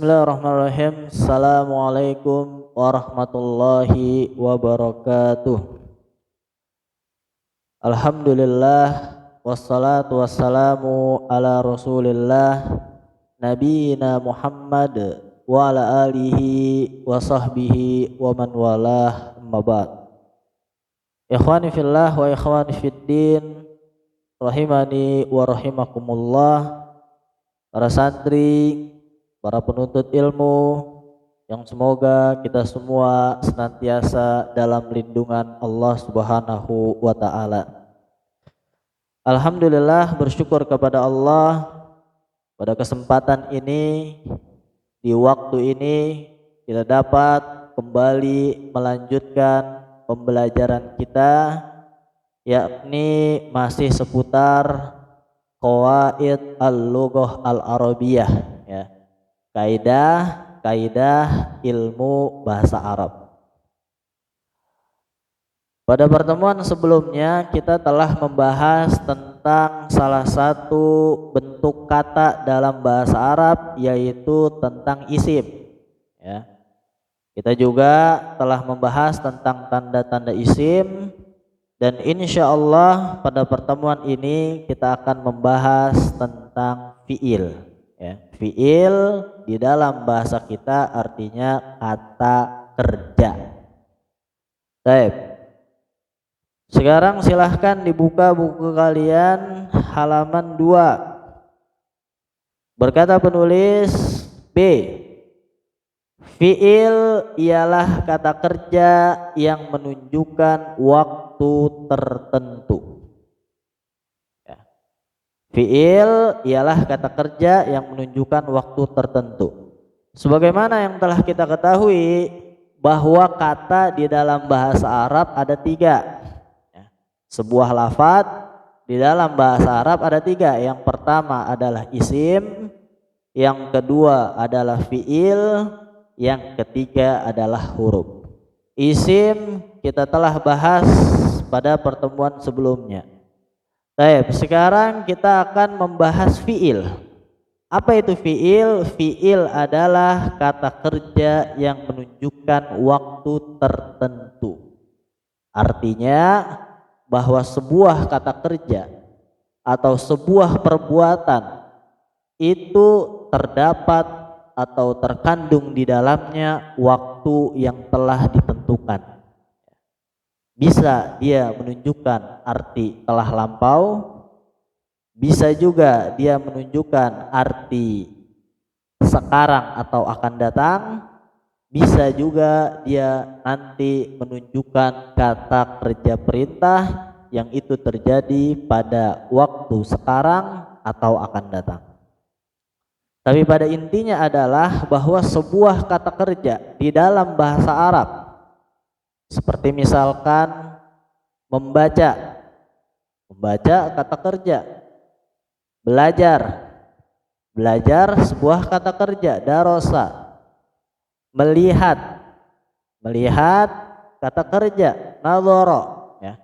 Bismillahirrahmanirrahim. Assalamualaikum warahmatullahi wabarakatuh. Alhamdulillah wassalatu wassalamu ala Rasulillah nabiyina Muhammad wa ala alihi wa sahbihi wa man walah, amma ba'd. Ikhwani fillah wa ikhwani fiddin, rahimani wa rahimakumullah. Para santri, para penuntut ilmu yang semoga kita semua senantiasa dalam lindungan Allah Subhanahu wa taala. Alhamdulillah, bersyukur kepada Allah pada kesempatan ini, di waktu ini kita dapat kembali melanjutkan pembelajaran kita, yakni masih seputar Qawaid al-Lughah al-Arabiyah, ya. Kaidah ilmu bahasa Arab. Pada pertemuan sebelumnya kita telah membahas tentang salah satu bentuk kata dalam bahasa Arab, yaitu tentang isim, ya. Kita juga telah membahas tentang tanda-tanda isim, dan insya Allah pada pertemuan ini kita akan membahas tentang fiil, ya. Fiil di dalam bahasa kita artinya kata kerja. Baik. Sekarang silahkan dibuka buku kalian halaman 2. Berkata penulis B, fiil ialah kata kerja yang menunjukkan waktu tertentu. Ya. Fiil ialah kata kerja yang menunjukkan waktu tertentu. Sebagaimana yang telah kita ketahui bahwa kata di dalam bahasa Arab ada 3. Ya. Sebuah lafadz di dalam bahasa Arab ada 3. Yang pertama adalah isim, yang kedua adalah fiil, yang ketiga adalah huruf. Isim kita telah bahas pada pertemuan sebelumnya. Baik, sekarang kita akan membahas fiil. Apa itu fiil? Fiil adalah kata kerja yang menunjukkan waktu tertentu. Artinya bahwa sebuah kata kerja atau sebuah perbuatan itu terdapat atau terkandung di dalamnya waktu yang telah ditentukan. Bisa dia menunjukkan arti telah lampau, bisa juga dia menunjukkan arti sekarang atau akan datang, bisa juga dia nanti menunjukkan kata kerja perintah yang itu terjadi pada waktu sekarang atau akan datang. Tapi pada intinya adalah bahwa sebuah kata kerja di dalam bahasa Arab, seperti misalkan membaca kata kerja, belajar sebuah kata kerja, darasa, melihat kata kerja, nadhara, ya.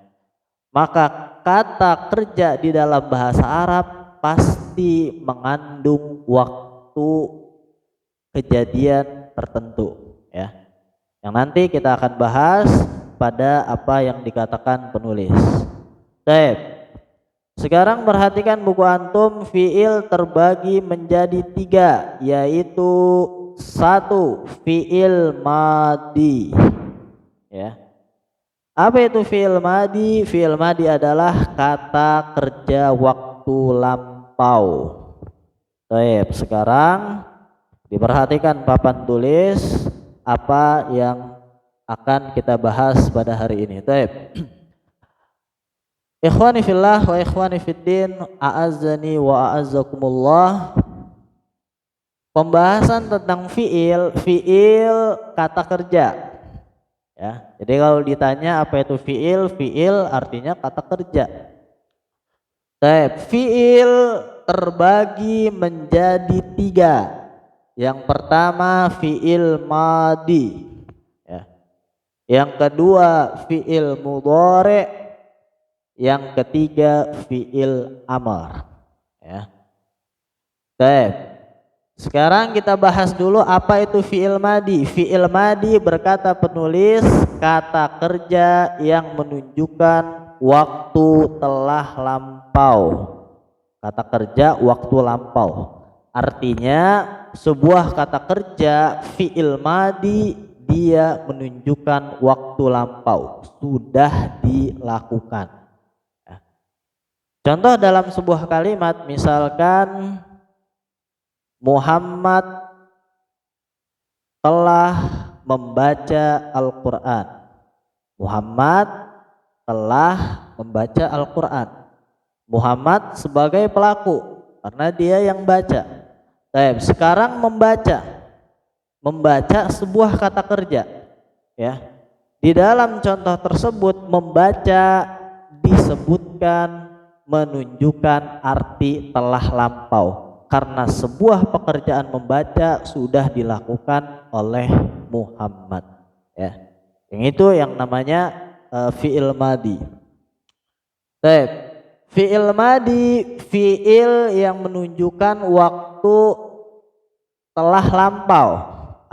Maka kata kerja di dalam bahasa Arab pasti mengandung waktu kejadian tertentu, ya, yang nanti kita akan bahas pada apa yang dikatakan penulis. Baik, sekarang perhatikan buku antum. Fiil terbagi menjadi 3, yaitu 1. Fiil madi, ya. Apa itu fiil madi? Fiil madi adalah kata kerja waktu lampau. Baik, sekarang diperhatikan papan tulis apa yang akan kita bahas pada hari ini. Baik. Ikhwani fillah wa ikhwani fiddin, a'azzani wa a'azzakumullah. Pembahasan tentang fiil kata kerja. Ya, jadi kalau ditanya apa itu fiil artinya kata kerja. Baik, fiil terbagi menjadi 3. Yang pertama fiil madi, ya. Yang kedua fiil mudhari, yang ketiga fiil amar, ya. Baik. Sekarang kita bahas dulu apa itu fi'il madi. Fi'il madi berkata penulis kata kerja yang menunjukkan waktu telah lampau. Kata kerja waktu lampau. Artinya sebuah kata kerja fi'il madi dia menunjukkan waktu lampau, sudah dilakukan. Contoh dalam sebuah kalimat misalkan Muhammad telah membaca Al-Quran. Muhammad telah membaca Al-Quran. Muhammad sebagai pelaku karena dia yang baca. Baik, sekarang membaca sebuah kata kerja, ya. Di dalam contoh tersebut membaca disebutkan menunjukkan arti telah lampau. Karena sebuah pekerjaan membaca sudah dilakukan oleh Muhammad, ya. Yang itu yang namanya fi'il madi. Baik, fi'il madi fi'il yang menunjukkan waktu telah lampau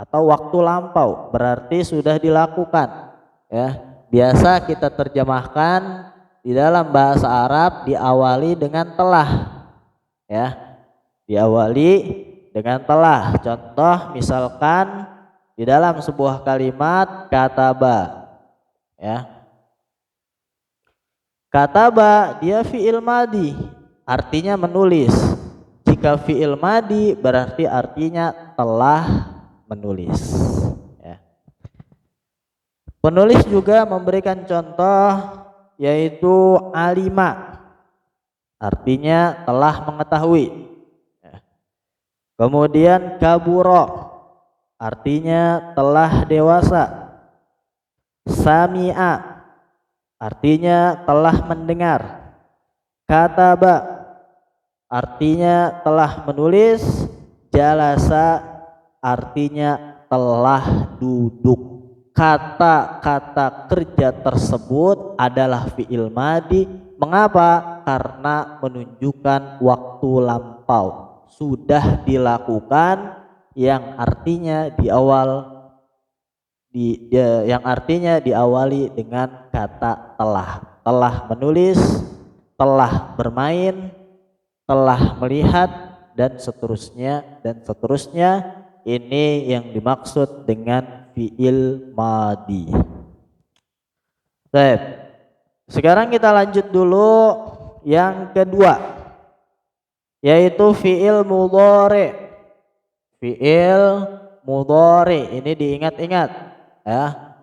atau waktu lampau, berarti sudah dilakukan, ya. Biasa kita terjemahkan di dalam bahasa Arab diawali dengan telah, ya. Diawali dengan telah. Contoh misalkan di dalam sebuah kalimat kataba, ya. Kataba dia fi'il madi, artinya menulis. Jika fi'il madi berarti artinya telah menulis, ya. Penulis juga memberikan contoh yaitu alima, artinya telah mengetahui. Kemudian kaburo, artinya telah dewasa. Sami'a, artinya telah mendengar. Kataba, artinya telah menulis. Jalasa, artinya telah duduk. Kata-kata kerja tersebut adalah fi'il madi. Mengapa? Karena menunjukkan waktu lampau, sudah dilakukan, yang artinya yang artinya diawali dengan kata telah. Telah menulis, telah bermain, telah melihat, dan seterusnya dan seterusnya. Ini yang dimaksud dengan fi'il madi. Baik. Sekarang kita lanjut dulu yang kedua, yaitu fi'il mudhari. Fi'il mudhari ini diingat-ingat, ya.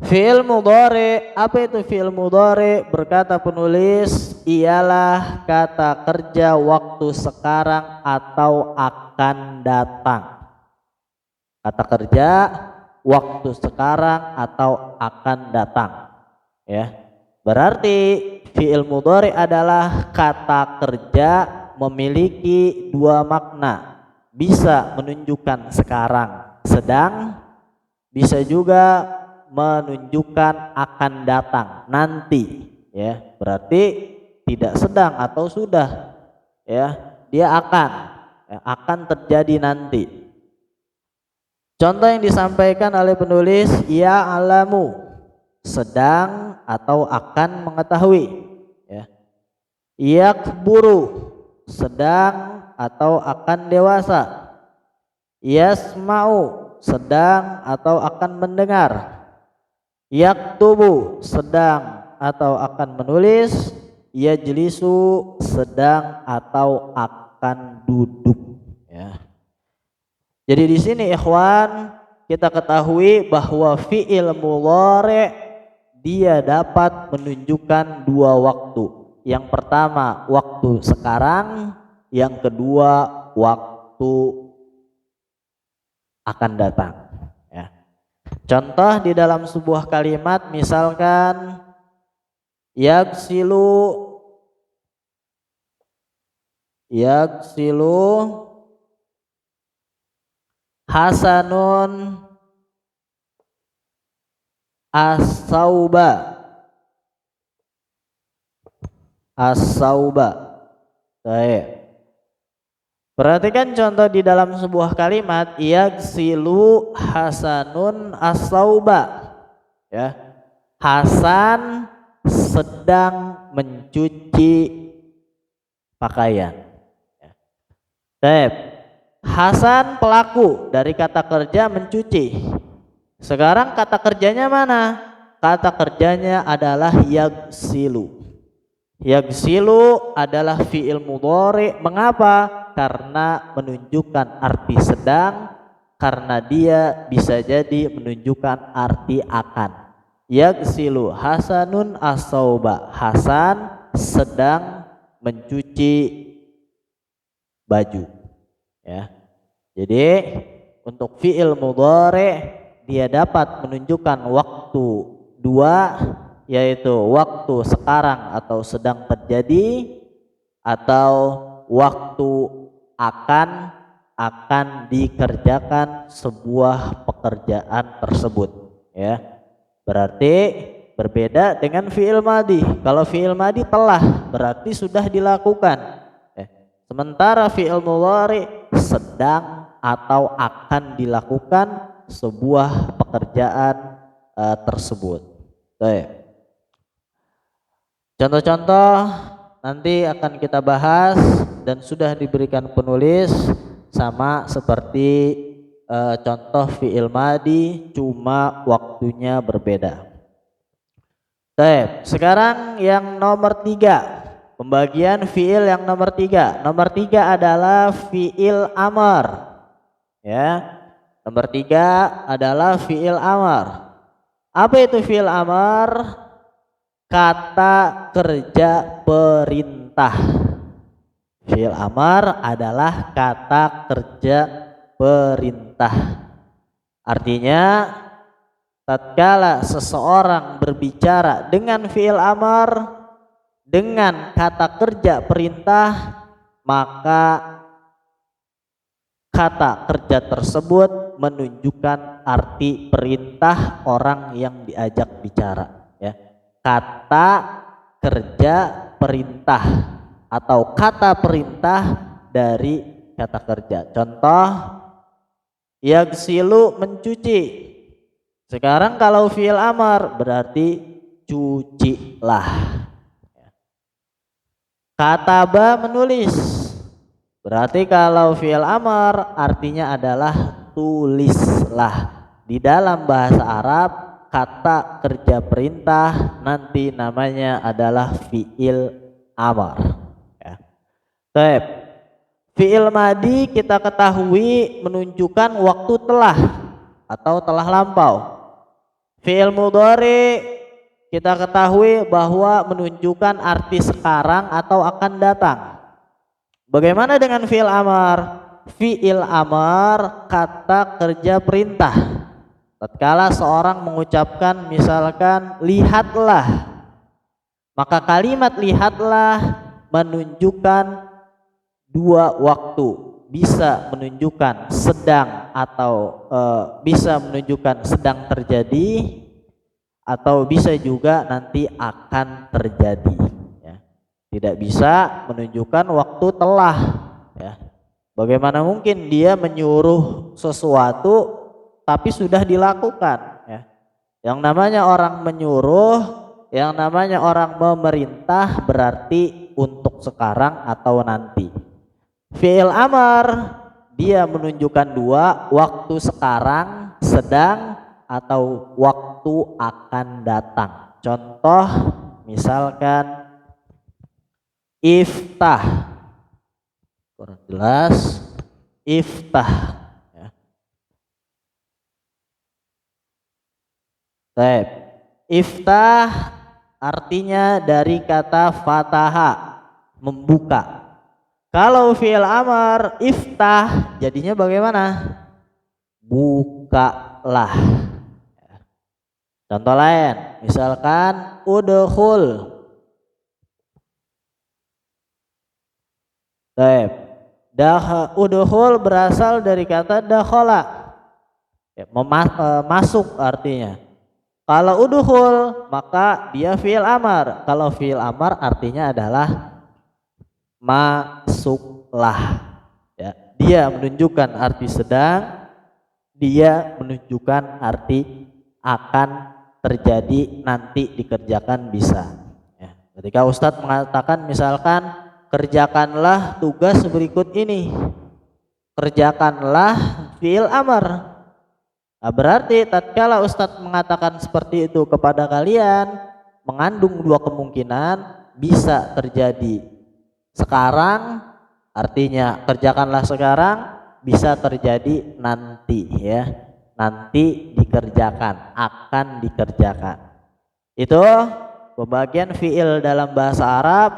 Fi'il mudhari, apa itu fi'il mudhari? Berkata penulis ialah kata kerja waktu sekarang atau akan datang. Kata kerja waktu sekarang atau akan datang, ya. Berarti fi'il mudhari adalah kata kerja memiliki dua makna. Bisa menunjukkan sekarang sedang, bisa juga menunjukkan akan datang nanti, ya. Berarti tidak sedang atau sudah, ya. Dia akan terjadi nanti. Contoh yang disampaikan oleh penulis ya alamu, sedang atau akan mengetahui, ya. Yakburu, sedang atau akan dewasa. Yasma'u, sedang atau akan mendengar. Yaktubu, sedang atau akan menulis. Yajlisu, sedang atau akan duduk, ya. Jadi di sini ikhwan kita ketahui bahwa fi'il mudhari dia dapat menunjukkan dua waktu. Yang pertama waktu sekarang, yang kedua waktu akan datang, ya. Contoh di dalam sebuah kalimat misalkan yagsilu Hasanun as-sauba. Baik. Perhatikan contoh di dalam sebuah kalimat, yaghsilu Hasanun as-sauba. Ya. Hasan sedang mencuci pakaian. Baik. Hasan pelaku dari kata kerja mencuci. Sekarang kata kerjanya mana? Kata kerjanya adalah yaghsilu. Yaghsilu adalah fi'il mudhari. Mengapa? Karena menunjukkan arti sedang, karena dia bisa jadi menunjukkan arti akan. Yaghsilu Hasanun as-sauba. Hasan sedang mencuci baju. Ya. Jadi untuk fi'il mudhari dia dapat menunjukkan waktu dua, yaitu waktu sekarang atau sedang terjadi, atau waktu akan dikerjakan sebuah pekerjaan tersebut. Ya. Berarti berbeda dengan fi'il madhi. Kalau fi'il madhi telah, berarti sudah dilakukan. Sementara fi'il mudhari sedang atau akan dilakukan sebuah pekerjaan tersebut. Baik. Contoh-contoh nanti akan kita bahas dan sudah diberikan penulis sama seperti contoh fi'il madhi, cuma waktunya berbeda. Baik, sekarang yang nomor 3, pembagian fi'il yang nomor 3. Nomor 3 adalah fi'il amar. Ya, nomor 3 adalah fi'il amar. Apa itu fi'il amar? Kata kerja perintah. Fi'il amar adalah kata kerja perintah. Artinya tatkala seseorang berbicara dengan fi'il amar, dengan kata kerja perintah, maka kata kerja tersebut menunjukkan arti perintah orang yang diajak bicara. Ya. Kata kerja perintah atau kata perintah dari kata kerja. Contoh, yaghsilu mencuci. Sekarang kalau fi'il amar berarti cucilah. Kataba menulis. Berarti kalau fi'il amar artinya adalah tulislah. Di dalam bahasa Arab kata kerja perintah nanti namanya adalah fi'il amar. Ya. Baik. Fi'il madhi kita ketahui menunjukkan waktu telah atau telah lampau. Fi'il mudhari kita ketahui bahwa menunjukkan arti sekarang atau akan datang. Bagaimana dengan fi'il amar? Fi'il amar kata kerja perintah. Tatkala seorang mengucapkan misalkan lihatlah, maka kalimat lihatlah menunjukkan dua waktu, bisa menunjukkan sedang atau bisa menunjukkan sedang terjadi, atau bisa juga nanti akan terjadi. Ya. Tidak bisa menunjukkan waktu telah. Ya. Bagaimana mungkin dia menyuruh sesuatu tapi sudah dilakukan. Ya. Yang namanya orang menyuruh, yang namanya orang memerintah berarti untuk sekarang atau nanti. Fi'il amar dia menunjukkan dua, waktu sekarang, sedang, atau waktu akan datang. Contoh misalkan iftah, kurang jelas, iftah. Ya. Baik. Iftah artinya dari kata fataha, membuka. Kalau fi'il amar iftah jadinya bagaimana? Bukalah. Contoh lain, misalkan udkhul. Baik. Udkhul berasal dari kata dakhala. Ya, masuk artinya. Kalau udkhul maka dia fi'il amar. Kalau fi'il amar artinya adalah masuklah. Ya. dia menunjukkan arti sedang, dia menunjukkan arti akan terjadi, nanti dikerjakan bisa. Ya. Ketika Ustadz mengatakan misalkan kerjakanlah tugas berikut ini, kerjakanlah fi'il amar. Nah, berarti tatkala Ustadz mengatakan seperti itu kepada kalian mengandung dua kemungkinan, bisa terjadi sekarang, artinya kerjakanlah sekarang, bisa terjadi nanti ya. Nanti dikerjakan, akan dikerjakan. Itu pembagian fi'il dalam bahasa Arab.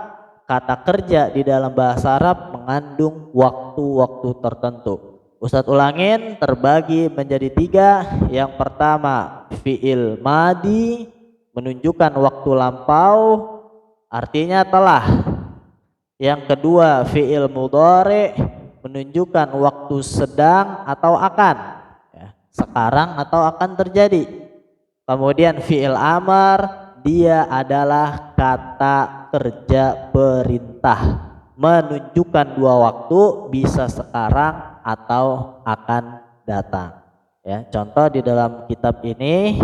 Kata kerja di dalam bahasa Arab mengandung waktu-waktu tertentu. Ustadz ulangin, terbagi menjadi 3. Yang pertama fi'il madi, menunjukkan waktu lampau, artinya telah. Yang kedua fi'il mudhari, menunjukkan waktu sedang atau akan, ya, sekarang atau akan terjadi. Kemudian fi'il amar, dia adalah kata kerja perintah, menunjukkan dua waktu, bisa sekarang atau akan datang. Ya, contoh di dalam kitab ini,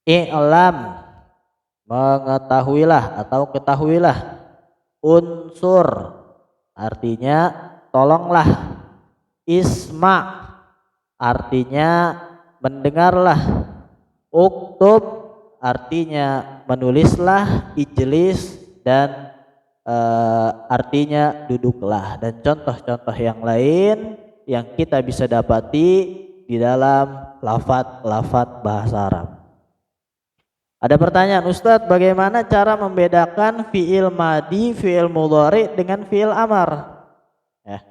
i'lam, mengetahuilah atau ketahuilah. Unsur, artinya tolonglah. Isma, artinya mendengarlah. Uktub, artinya menulislah. Ijlis, dan artinya duduklah. Dan contoh-contoh yang lain yang kita bisa dapati di dalam lafadz-lafadz bahasa Arab. Ada pertanyaan, Ustadz, bagaimana cara membedakan fi'il madi, fi'il mudhari dengan fi'il amar? Ya.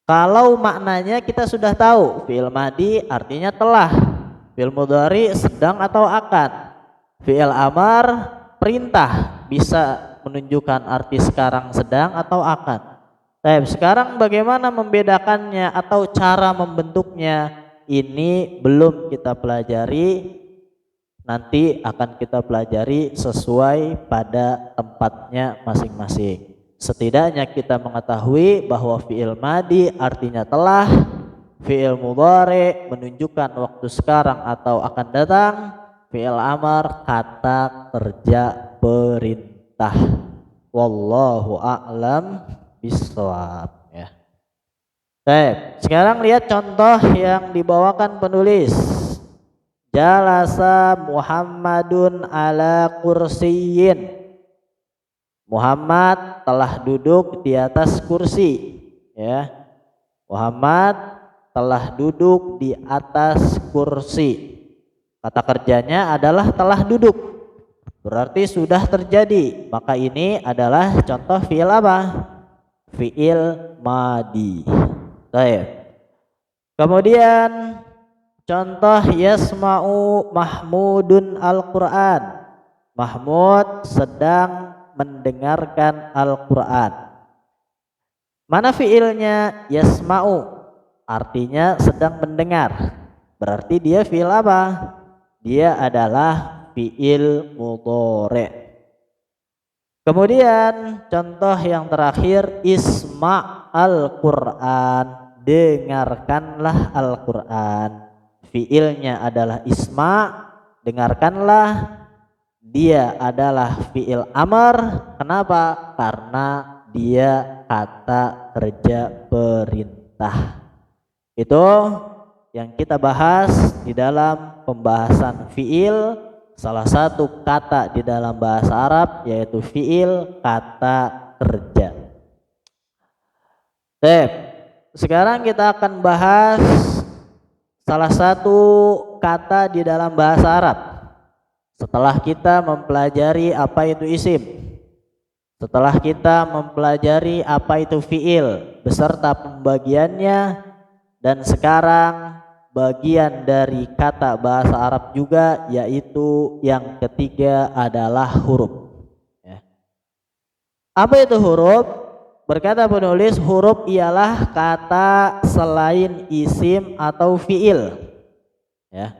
Kalau maknanya kita sudah tahu, fi'il madi artinya telah, fi'il mudhari sedang atau akan, fi'il amar perintah, bisa menunjukkan arti sekarang, sedang atau akan. Tapi sekarang bagaimana membedakannya atau cara membentuknya, ini belum kita pelajari. Nanti akan kita pelajari sesuai pada tempatnya masing-masing. Setidaknya kita mengetahui bahwa fi'il madi artinya telah, fi'il mudhari menunjukkan waktu sekarang atau akan datang, fi'il amar kata kerja perintah. Wallahu a'lam bishawab ya. Baik, sekarang lihat contoh yang dibawakan penulis. Jalasa Muhammadun ala kursiyin. Muhammad telah duduk di atas kursi ya. Muhammad telah duduk di atas kursi. Kata kerjanya adalah telah duduk, berarti sudah terjadi. Maka ini adalah contoh fi'il apa? Fi'il madi. Baik. Kemudian contoh yasma'u Mahmudun Al-Quran. Mahmud sedang mendengarkan Al-Quran. Mana fi'ilnya? Yasma'u, artinya sedang mendengar. Berarti dia fi'il apa? Dia adalah fi'il mudhari. Kemudian contoh yang terakhir, isma' Al-Quran, dengarkanlah Al-Quran. Fi'ilnya adalah isma', dengarkanlah. Dia adalah fi'il amar. Kenapa? Karena dia kata kerja perintah. Itu yang kita bahas di dalam pembahasan fi'il. Salah satu kata di dalam bahasa Arab yaitu fi'il, kata kerja. Baik, sekarang kita akan bahas salah satu kata di dalam bahasa Arab. Setelah kita mempelajari apa itu isim, setelah kita mempelajari apa itu fi'il beserta pembagiannya, dan sekarang bagian dari kata bahasa Arab juga, yaitu yang ketiga adalah huruf. Ya. Apa itu huruf? Berkata penulis, huruf ialah kata selain isim atau fi'il. Ya.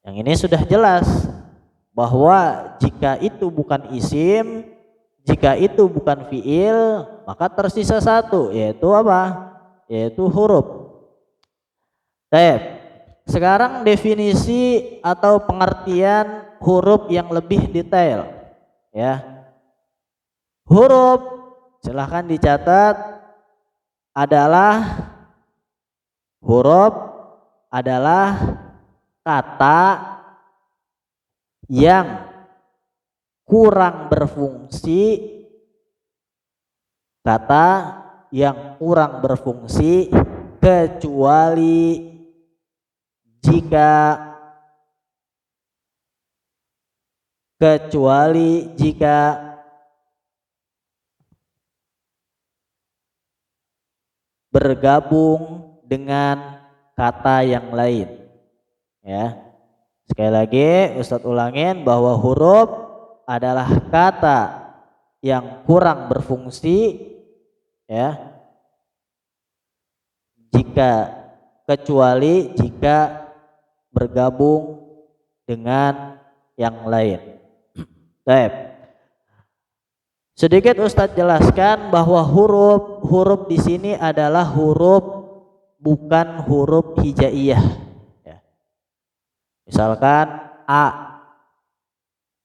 Yang ini sudah jelas bahwa jika itu bukan isim, jika itu bukan fi'il, maka tersisa satu, yaitu apa? yaitu huruf. Baik. Sekarang definisi atau pengertian huruf yang lebih detail, ya. Huruf, silahkan dicatat, huruf adalah kata yang kurang berfungsi, kecuali jika bergabung dengan kata yang lain, ya. Sekali lagi Ustadz ulangin bahwa huruf adalah kata yang kurang berfungsi, ya, kecuali jika bergabung dengan yang lain. Baik. Sedikit Ustadz jelaskan bahwa huruf di sini adalah huruf, bukan huruf hijaiyah. Ya. Misalkan a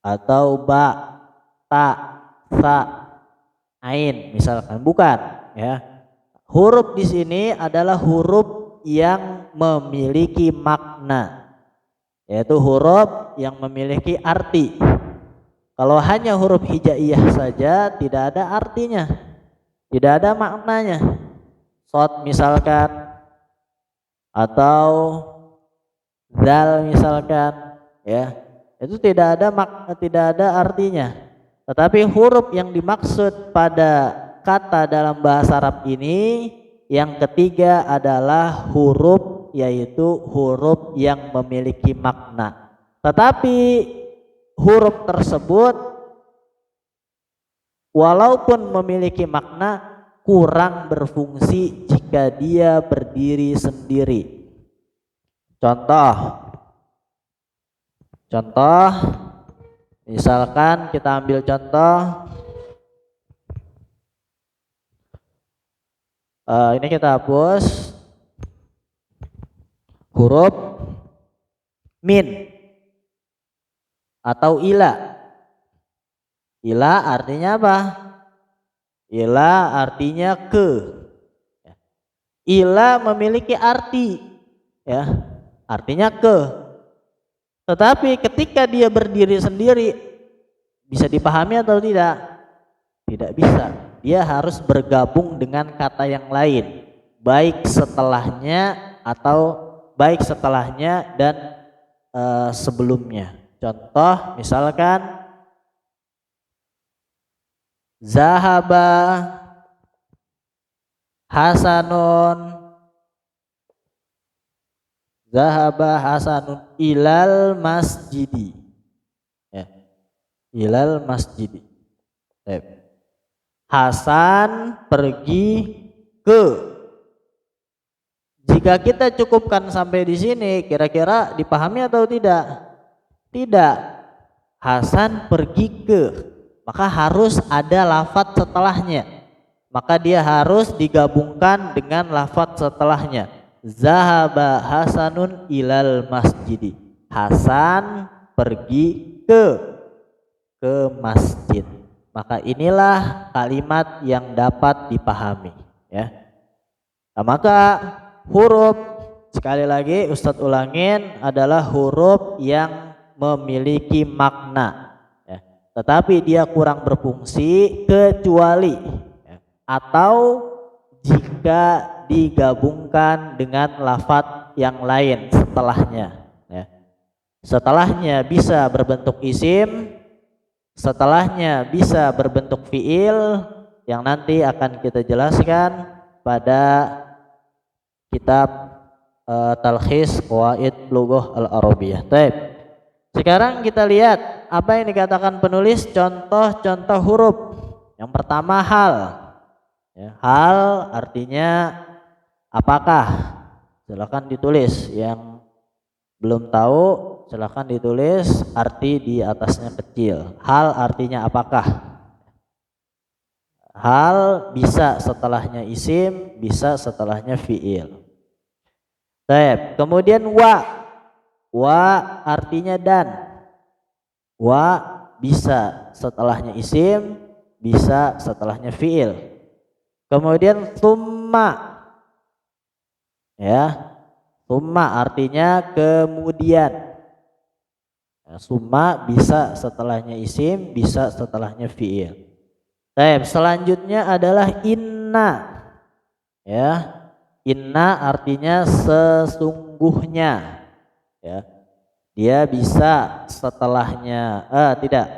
atau ba, ta, sa, ain, misalkan, bukan. Ya. Huruf di sini adalah huruf yang memiliki makna, yaitu huruf yang memiliki arti. Kalau hanya huruf hijaiyah saja tidak ada artinya, tidak ada maknanya. Shod misalkan, atau zal misalkan, ya, itu tidak ada artinya. Tetapi huruf yang dimaksud pada kata dalam bahasa Arab ini yang ketiga adalah huruf, yaitu huruf yang memiliki makna. Tetapi huruf tersebut walaupun memiliki makna kurang berfungsi jika dia berdiri sendiri. Contoh misalkan kita ambil contoh, ini kita hapus huruf min atau ila. Ila artinya apa? Ila artinya ke. Ila memiliki arti, ya, artinya ke. Tetapi ketika dia berdiri sendiri bisa dipahami atau tidak? Tidak bisa. Dia harus bergabung dengan kata yang lain, baik setelahnya dan sebelumnya. Contoh misalkan zahaba hasanun ilal masjidi, ya, ilal masjidi. Hasan pergi ke. Jika kita cukupkan sampai di sini, kira-kira dipahami atau tidak? Tidak. Hasan pergi ke, maka harus ada lafadz setelahnya. Maka dia harus digabungkan dengan lafadz setelahnya. Zahaba hasanun ilal masjidi. Hasan pergi ke masjid. Maka inilah kalimat yang dapat dipahami, ya. Nah, maka huruf, sekali lagi Ustadz ulangin, adalah huruf yang memiliki makna, ya, tetapi dia kurang berfungsi kecuali, ya, atau jika digabungkan dengan lafadz yang lain setelahnya, ya. Setelahnya bisa berbentuk isim, setelahnya bisa berbentuk fiil yang nanti akan kita jelaskan pada kitab Talkhis Qawaid Lughah Al-Arabiyah. Baik. Sekarang kita lihat apa yang dikatakan penulis, contoh-contoh huruf. Yang pertama hal. Ya, hal artinya apakah? Silakan ditulis. Yang belum tahu silakan ditulis arti di atasnya kecil. Hal artinya apakah? Hal bisa setelahnya isim, bisa setelahnya fiil. Baik, kemudian wa. Wa artinya dan. Wa bisa setelahnya isim, bisa setelahnya fiil. Kemudian summa. Ya. Summa artinya kemudian. Ya, summa bisa setelahnya isim, bisa setelahnya fiil. Baik, selanjutnya adalah inna. Ya. Inna artinya sesungguhnya. Ya. Dia bisa setelahnya tidak.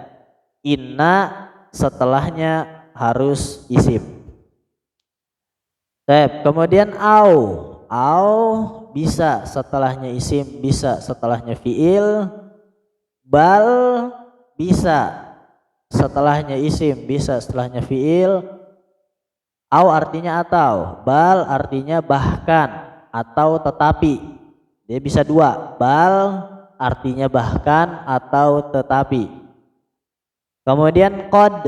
Inna setelahnya harus isim. Baik, kemudian au. Au bisa setelahnya isim, bisa setelahnya fiil. Bal bisa setelahnya isim, bisa setelahnya fiil. Au artinya atau, bal artinya bahkan atau tetapi. Dia bisa dua, bal artinya bahkan atau tetapi. Kemudian qad.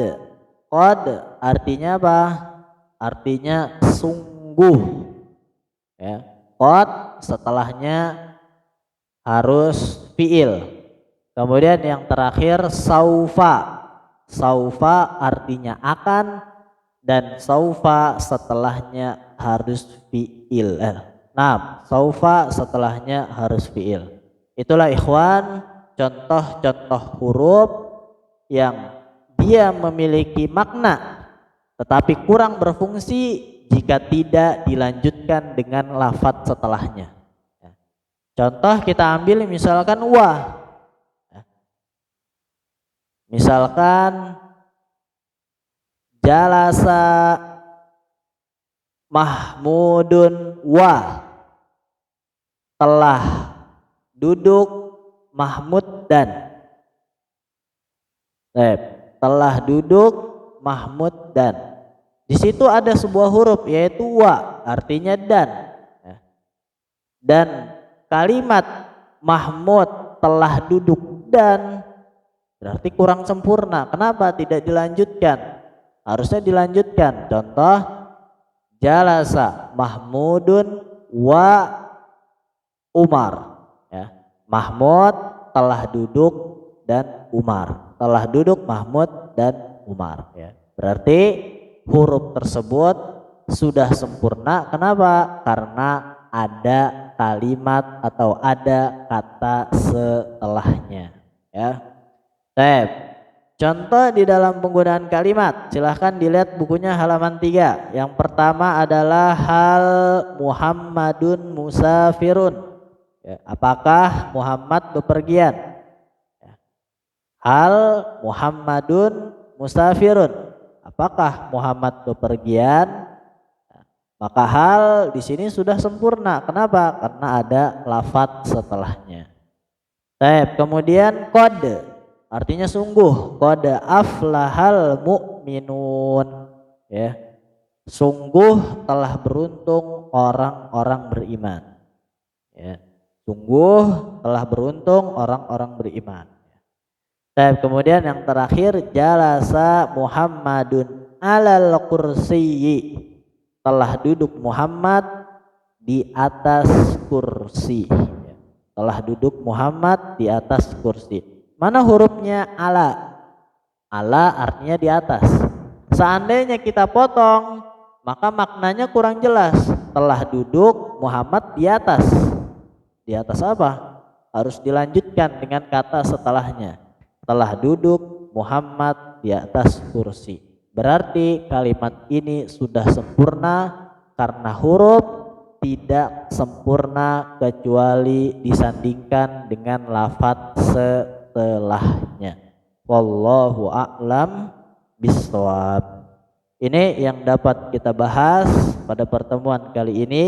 Qad artinya apa? Artinya sungguh. Ya. Qad setelahnya harus fiil. Kemudian yang terakhir saufa. Saufa artinya akan dan saufa setelahnya harus fiil. Nah, saufa setelahnya harus fiil. Itulah ikhwan contoh-contoh huruf yang dia memiliki makna tetapi kurang berfungsi jika tidak dilanjutkan dengan lafadz setelahnya. Contoh kita ambil misalkan wa. Misalkan jalasa Mahmudun wa, telah duduk Mahmud dan. Telah duduk Mahmud dan. Di situ ada sebuah huruf yaitu wa, artinya dan. Dan kalimat Mahmud telah duduk dan berarti kurang sempurna. Kenapa tidak dilanjutkan? Harusnya dilanjutkan. Contoh jalasa Mahmudun wa Umar. Ya. Mahmud telah duduk dan Umar. Telah duduk Mahmud dan Umar. Ya. Berarti huruf tersebut sudah sempurna. Kenapa? Karena ada kalimat atau ada kata setelahnya. Ya. Contoh di dalam penggunaan kalimat, silahkan dilihat bukunya halaman 3. Yang pertama adalah hal Muhammadun musafirun. Ya, apakah Muhammad bepergian? Ya. Hal Muhammadun musafirun. Apakah Muhammad bepergian? Ya. Maka hal di sini sudah sempurna. Kenapa? Karena ada lafadz setelahnya. Kemudian qad. Artinya sungguh, qad aflahal mu'minun, ya. Sungguh telah beruntung orang-orang beriman. Ya. Sungguh telah beruntung orang-orang beriman. Kemudian yang terakhir jalasa Muhammadun alal kursiyyi. Telah duduk Muhammad di atas kursi. Ya. Telah duduk Muhammad di atas kursi. Mana hurufnya ala? Ala artinya di atas. Seandainya kita potong, maka maknanya kurang jelas. Telah duduk Muhammad di atas. Di atas apa? Harus dilanjutkan dengan kata setelahnya. Telah duduk Muhammad di atas kursi. Berarti kalimat ini sudah sempurna karena huruf tidak sempurna kecuali disandingkan dengan lafadz setelahnya. Wallahu a'lam bishawab. Ini yang dapat kita bahas pada pertemuan kali ini.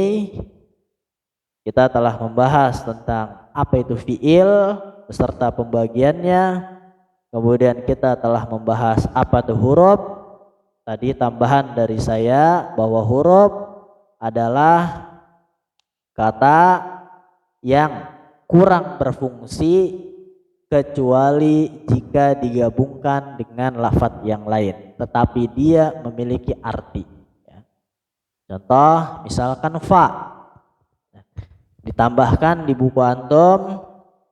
Kita telah membahas tentang apa itu fiil beserta pembagiannya. Kemudian kita telah membahas apa itu huruf. Tadi tambahan dari saya bahwa huruf adalah kata yang kurang berfungsi kecuali jika jika digabungkan dengan lafadz yang lain, tetapi dia memiliki arti. Contoh, misalkan fa, ditambahkan di buku antum,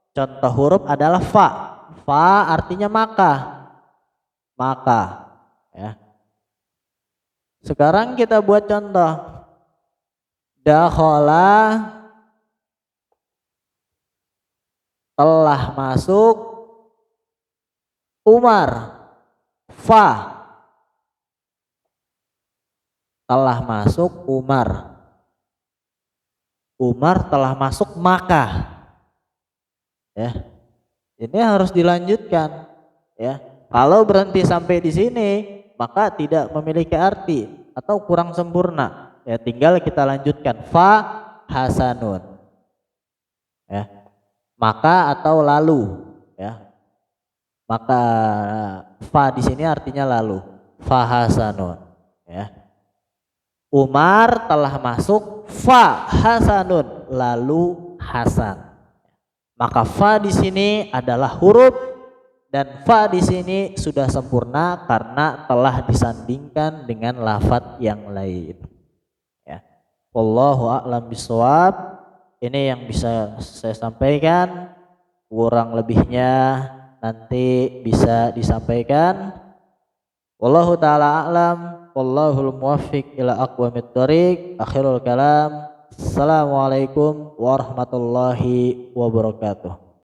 contoh huruf adalah fa. Fa artinya maka, ya. Sekarang kita buat contoh, dakhala, telah masuk Umar. Fa, telah masuk Umar. Umar telah masuk maka. Ya. Ini harus dilanjutkan, ya. Kalau berhenti sampai di sini, maka tidak memiliki arti atau kurang sempurna. Ya, tinggal kita lanjutkan fa hasanun. Ya. Maka atau lalu, ya. Maka fa di sini artinya lalu. Fa hasanun, ya. Umar telah masuk fa hasanun, lalu hasan. Maka fa di sini adalah huruf dan fa di sini sudah sempurna karena telah disandingkan dengan lafadz yang lain. Ya. Wallahu a'lam bishawab. Ini yang bisa saya sampaikan. Kurang lebihnya nanti bisa disampaikan. Wallahu ta'ala a'lam. Wallahul muwaffiq ila aqwamit thoriq. Akhirul kalam. Assalamualaikum warahmatullahi wabarakatuh.